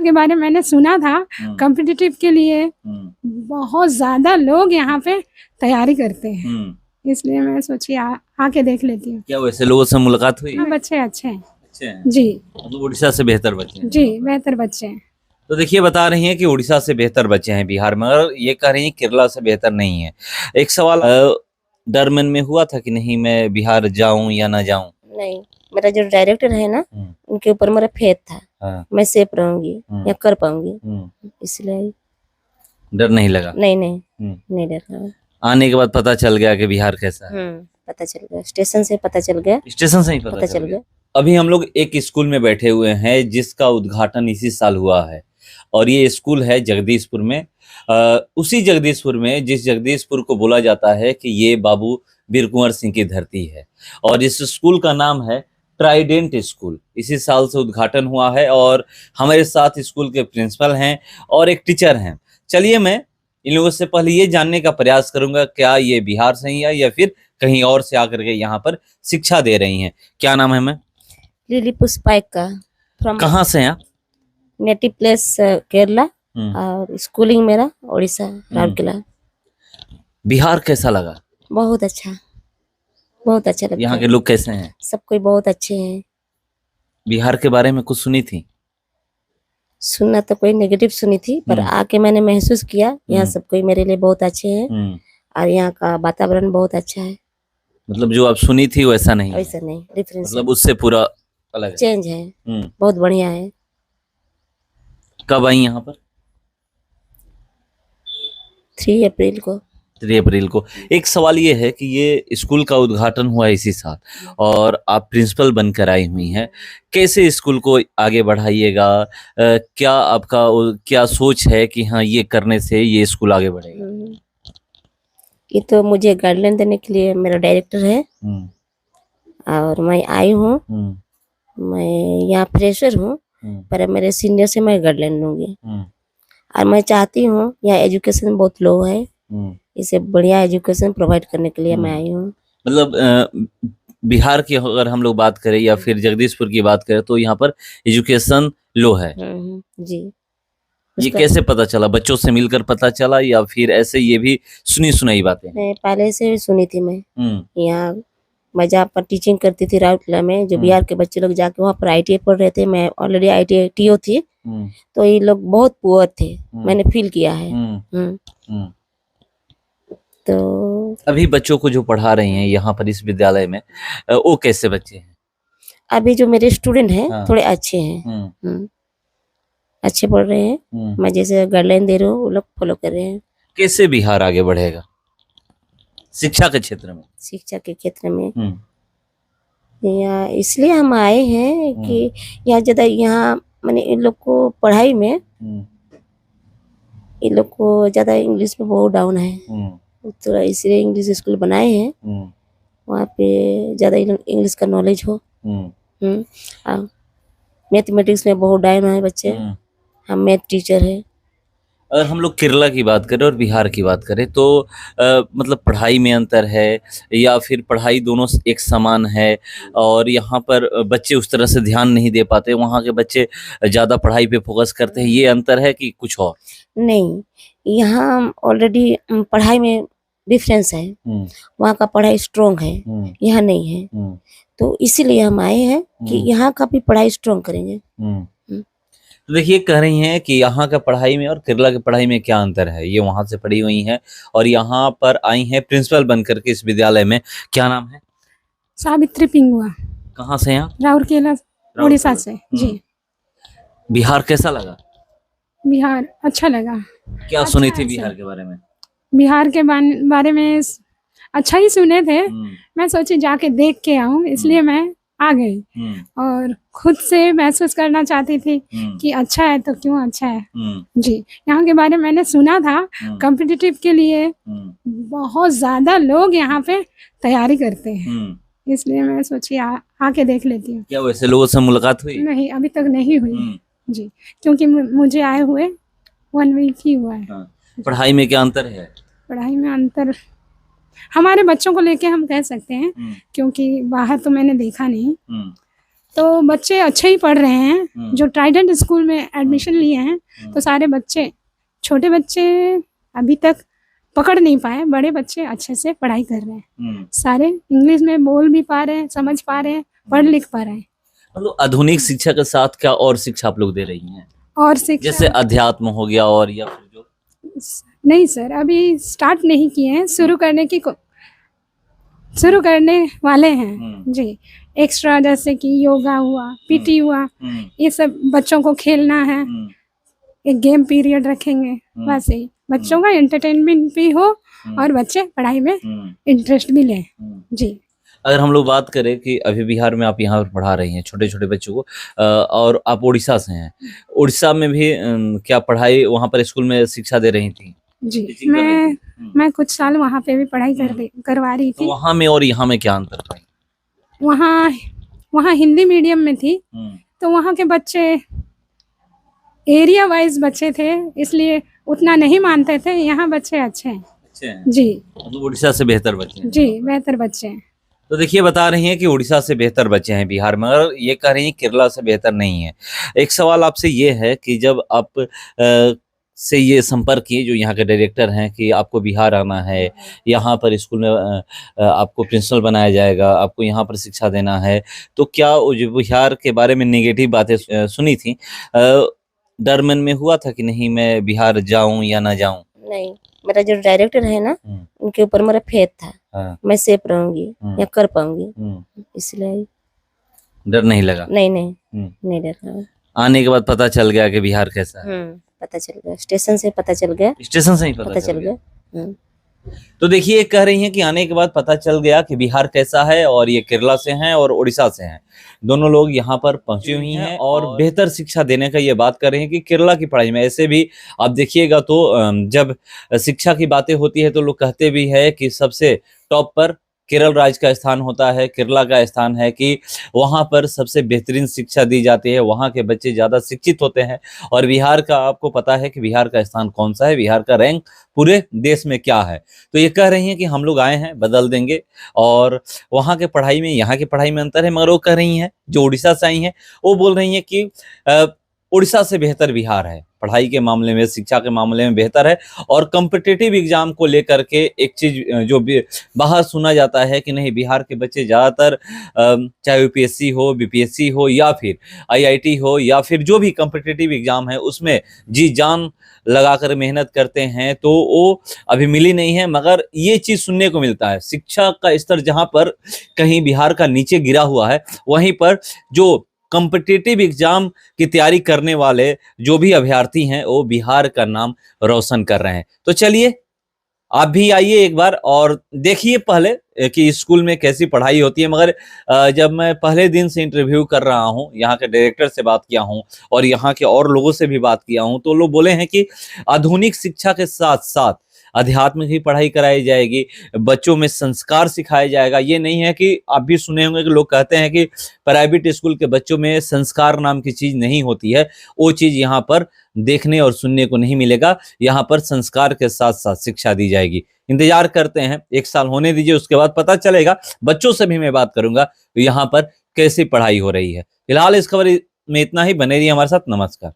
के बारे में मैंने सुना था, कॉम्पिटिटिव के लिए बहुत ज्यादा लोग यहाँ पे तैयारी करते हैं, इसलिए मैं सोची आके देख लेती हूँ। क्या वैसे लोगों से मुलाकात हुई? हाँ, बच्चे अच्छे हैं। अच्छे हैं जी मतलब उड़ीसा से बेहतर बच्चे हैं? जी, बेहतर बच्चे हैं। तो देखिए बता रही हैं कि उड़ीसा से बेहतर बच्चे हैं बिहार में, और ये कह रही हैं केरला से बेहतर नहीं है। एक सवाल डर मन में हुआ था कि नहीं मैं बिहार जाऊं या ना जाऊं? नहीं, मेरा जो डायरेक्टर है ना, उनके ऊपर मेरा फेथ था। हाँ। मैं सेफ रहूंगी या कर पाऊंगी, इसलिए डर नहीं लगा? नहीं नहीं डर लगा। आने के बाद पता चल गया कि बिहार कैसा है? पता चल गया, स्टेशन से पता चल गया। स्टेशन से ही पता चल गया। अभी हम लोग एक स्कूल में बैठे हुए हैं जिसका उद्घाटन इसी साल हुआ है, और ये स्कूल है जगदीशपुर में। उसी जगदीशपुर में जिस जगदीशपुर को बोला जाता है कि ये बाबू वीर कुंवर सिंह की धरती है, और इस स्कूल का नाम है ट्राइडेंट स्कूल। इसी साल से उद्घाटन हुआ है, और हमारे साथ स्कूल के प्रिंसिपल हैं और एक टीचर हैं। चलिए मैं इन लोगों से पहले ये जानने का प्रयास करूंगा क्या ये बिहार से ही है या फिर कहीं और से आकर के यहाँ पर शिक्षा दे रही हैं। क्या नाम है? मैं लिली पुष्पाइक का। कहाँ से हैं आप? नेटिव प्लेस केरला, और स्कूलिंग मेरा उड़ीसा राउरकेला। बिहार कैसा लगा? बहुत अच्छा, बहुत अच्छा लगता। यहाँ के लोग कैसे हैं? सब कोई बहुत अच्छे हैं। बिहार के बारे में कुछ सुनी थी? सुनना तो कोई नेगेटिव सुनी थी, पर आके मैंने महसूस किया यहाँ सब कोई मेरे लिए बहुत अच्छे हैं, और यहाँ का वातावरण बहुत अच्छा है। मतलब जो आप सुनी थी वैसा नहीं? वैसा नहीं, डिफरेंस मतलब उससे पूरा अलग चेंज है। बहुत बढ़िया है। कब आई यहाँ पर? 3 अप्रैल को। 3 अप्रैल को। एक सवाल ये है कि ये स्कूल का उद्घाटन हुआ इसी साल और आप प्रिंसिपल बनकर आई हुई हैं, कैसे स्कूल को आगे बढ़ाइएगा? क्या आपका क्या सोच है कि हाँ ये करने से ये स्कूल आगे बढ़ेगा? ये तो मुझे गाइडलाइन देने के लिए मेरा डायरेक्टर है, और मैं आई हूँ। मैं यहाँ फ्रेशर हूँ, पर मेरे सीनियर से मैं गाइडलाइन लूंगी, और मैं चाहती हूँ यहाँ एजुकेशन बहुत लो है, इसे बढ़िया एजुकेशन प्रोवाइड करने के लिए मैं आई हूँ। मतलब बिहार की अगर हम लोग बात करें या फिर जगदीशपुर की बात करें तो यहाँ पर एजुकेशन लो है। जी। ये कैसे पता चला? बच्चों से मिलकर पता चला या फिर ऐसे ये भी सुनी सुनाई बातें? पहले से सुनी थी मैं। यहाँ मैं जहाँ पर टीचिंग करती थी राउरकेला में, जो बिहार के बच्चे लोग जाके वहाँ पर ITI पढ़ रहे थे, मैं ऑलरेडी ITI TO थी, तो ये लोग बहुत पुअर थे, मैंने फील किया है। तो अभी बच्चों को जो पढ़ा रही हैं यहाँ पर इस विद्यालय में, वो कैसे बच्चे हैं? अभी जो मेरे स्टूडेंट हैं थोड़े अच्छे हैं, अच्छे पढ़ रहे हैं। मैं जैसे गाइडलाइन दे रही हूँ वो लोग फॉलो कर रहे हैं। कैसे बिहार आगे बढ़ेगा शिक्षा के क्षेत्र में? शिक्षा के क्षेत्र में यहाँ इसलिए हम आए हैं कि यहाँ ज्यादा यहाँ मैंने इन लोग को पढ़ाई में, इन लोग को ज्यादा इंग्लिश में बहुत डाउन है, थोड़ा इसलिए इंग्लिश स्कूल बनाए हैं, वहाँ पे ज्यादा इंग्लिश का नॉलेज हो। मैथमेटिक्स में बहुत डाउन है बच्चे, हम मैथ टीचर है। अगर हम लोग केरला की बात करें और बिहार की बात करें तो मतलब पढ़ाई में अंतर है या फिर पढ़ाई दोनों एक समान है और यहाँ पर बच्चे उस तरह से ध्यान नहीं दे पाते, वहाँ के बच्चे ज़्यादा पढ़ाई पे फोकस करते हैं, ये अंतर है कि कुछ और? नहीं, यहाँ ऑलरेडी पढ़ाई में डिफरेंस है, वहाँ का पढ़ाई स्ट्रॉन्ग है, यहाँ नहीं है, तो इसीलिए हम आए हैं कि यहाँ का भी पढ़ाई स्ट्रॉन्ग करेंगे। तो देखिए कह रही हैं कि यहाँ का पढ़ाई में और केरला की पढ़ाई में क्या अंतर है। ये वहां से पढ़ी हुई हैं और यहाँ पर आई हैं प्रिंसिपल बनकर के इस विद्यालय में। क्या नाम है? सावित्री पिंगुआ। कहाँ से हैं आप? राउरकेला, उड़ीसा से। जी। बिहार कैसा लगा? बिहार अच्छा लगा। क्या सुनी थी बिहार के बारे में? बिहार के बारे में अच्छा ही सुने थे, मैं सोची जाके देख के आऊं, इसलिए मैं आ गई और खुद से महसूस करना चाहती थी कि अच्छा है तो क्यों अच्छा है। जी, यहाँ के बारे में मैंने सुना था, कॉम्पिटिटिव के लिए बहुत ज्यादा लोग यहाँ पे तैयारी करते हैं, इसलिए मैं सोची आके देख लेती हूँ। क्या वैसे लोगों से मुलाकात हुई? नहीं, अभी तक नहीं हुई जी, क्योंकि मुझे आए हुए 1 वीक ही हुआ है। पढ़ाई में क्या अंतर है? पढ़ाई में अंतर हमारे बच्चों को लेके हम कह सकते हैं, क्योंकि बाहर तो मैंने देखा नहीं, तो बच्चे अच्छे ही पढ़ रहे हैं। जो ट्राइडेंट स्कूल में एडमिशन लिए हैं तो सारे बच्चे, छोटे बच्चे अभी तक पकड़ नहीं पाए, बड़े बच्चे अच्छे से पढ़ाई कर रहे हैं। सारे इंग्लिश में बोल भी पा रहे हैं, समझ पा रहे हैं, पढ़ लिख पा रहे हैं। मतलब आधुनिक शिक्षा के साथ क्या और शिक्षा आप लोग दे रही हैं? और शिक्षा जैसे अध्यात्म हो गया और या फिर जो नहीं सर, अभी स्टार्ट नहीं किए हैं, शुरू करने वाले हैं जी। एक्स्ट्रा जैसे कि योगा हुआ, पीटी हुआ, ये सब बच्चों को खेलना है। एक गेम पीरियड रखेंगे, बस यही बच्चों का एंटरटेनमेंट भी हो और बच्चे पढ़ाई में इंटरेस्ट भी लें जी। अगर हम लोग बात करें कि अभी बिहार में आप यहाँ पर पढ़ा रही हैं छोटे छोटे बच्चों को, और आप उड़ीसा से हैं, उड़ीसा में भी क्या पढ़ाई वहाँ पर स्कूल में शिक्षा दे रही थी? जी, टीचिंग कर रही थी? मैं कुछ साल वहाँ पे भी पढ़ाई करवा रही तो थी। वहाँ में और यहाँ में क्या अंतर था? वहाँ हिंदी मीडियम में थी, तो वहाँ के बच्चे एरिया वाइज बच्चे थे, इसलिए उतना नहीं मानते थे। यहाँ बच्चे अच्छे हैं। अच्छे हैं जी, मतलब उड़ीसा से बेहतर बच्चे हैं। जी बेहतर बच्चे हैं। तो देखिए बता रही हैं कि उड़ीसा से बेहतर बच्चे हैं बिहार में, और ये कह रही हैं केरला से बेहतर नहीं है। एक सवाल आपसे ये है कि जब आप से ये संपर्क किए जो यहाँ के डायरेक्टर हैं कि आपको बिहार आना है, यहाँ पर स्कूल में आपको प्रिंसिपल बनाया जाएगा, आपको यहाँ पर शिक्षा देना है, तो क्या वो जो बिहार के बारे में नेगेटिव बातें सुनी थी, डर मन में हुआ था कि नहीं मैं बिहार जाऊं या ना जाऊं? नहीं, मेरा जो डायरेक्टर है ना, उनके ऊपर मेरा फेथ था। हाँ। मैं सेफ रहूंगी या कर पाऊंगी, इसलिए डर नहीं लगा? नहीं नहीं डर रहा। आने के बाद पता चल गया कि बिहार कैसा है? पता चल गया, स्टेशन से पता चल गया। स्टेशन से ही पता चल गया। तो देखिए कह रही हैं कि आने के बाद पता चल गया कि बिहार कैसा है, और ये केरला से हैं और उड़ीसा से हैं। दोनों लोग यहाँ पर पहुंची हुई हैं और बेहतर शिक्षा देने का ये बात कर रहे हैं कि केरला की पढ़ाई में ऐसे भी आप देखिएगा तो जब शिक्षा की बातें होती है तो लोग कहते भी है कि सबसे टॉप पर केरल राज्य का स्थान होता है, केरला का स्थान है कि वहाँ पर सबसे बेहतरीन शिक्षा दी जाती है, वहाँ के बच्चे ज़्यादा शिक्षित होते हैं। और बिहार का आपको पता है कि बिहार का स्थान कौन सा है, बिहार का रैंक पूरे देश में क्या है। तो ये कह रही हैं कि हम लोग आए हैं बदल देंगे, और वहाँ के पढ़ाई में यहाँ की पढ़ाई में अंतर है। मगर वो कह रही हैं जो उड़ीसा से आई हैं, वो बोल रही हैं कि उड़ीसा से बेहतर बिहार है, पढ़ाई के मामले में, शिक्षा के मामले में बेहतर है। और कॉम्पिटिटिव एग्जाम को लेकर के एक चीज जो बाहर सुना जाता है कि नहीं बिहार के बच्चे ज़्यादातर चाहे यूपीएससी हो, बीपीएससी हो या फिर आईआईटी हो या फिर जो भी कॉम्पिटिटिव एग्जाम है उसमें जी जान लगाकर मेहनत करते हैं, तो वो अभी मिली नहीं है। मगर ये चीज़ सुनने को मिलता है, शिक्षा का स्तर जहाँ पर कहीं बिहार का नीचे गिरा हुआ है, वहीं पर जो कॉम्पिटिटिव एग्जाम की तैयारी करने वाले जो भी अभ्यर्थी हैं वो बिहार का नाम रोशन कर रहे हैं। तो चलिए आप भी आइए एक बार और देखिए पहले कि स्कूल में कैसी पढ़ाई होती है। मगर जब मैं पहले दिन से इंटरव्यू कर रहा हूं, यहाँ के डायरेक्टर से बात किया हूं और यहाँ के और लोगों से भी बात किया हूं, तो लोग बोले हैं कि आधुनिक शिक्षा के साथ साथ आध्यात्मिक भी पढ़ाई कराई जाएगी, बच्चों में संस्कार सिखाया जाएगा। ये नहीं है कि आप भी सुने होंगे कि लोग कहते हैं कि प्राइवेट स्कूल के बच्चों में संस्कार नाम की चीज नहीं होती है, वो चीज यहाँ पर देखने और सुनने को नहीं मिलेगा। यहाँ पर संस्कार के साथ साथ शिक्षा दी जाएगी। इंतजार करते हैं, 1 साल होने दीजिए, उसके बाद पता चलेगा। बच्चों से भी मैं बात करूंगा यहाँ पर कैसी पढ़ाई हो रही है। फिलहाल इस खबर में इतना ही, बने रहिए हमारे साथ। नमस्कार।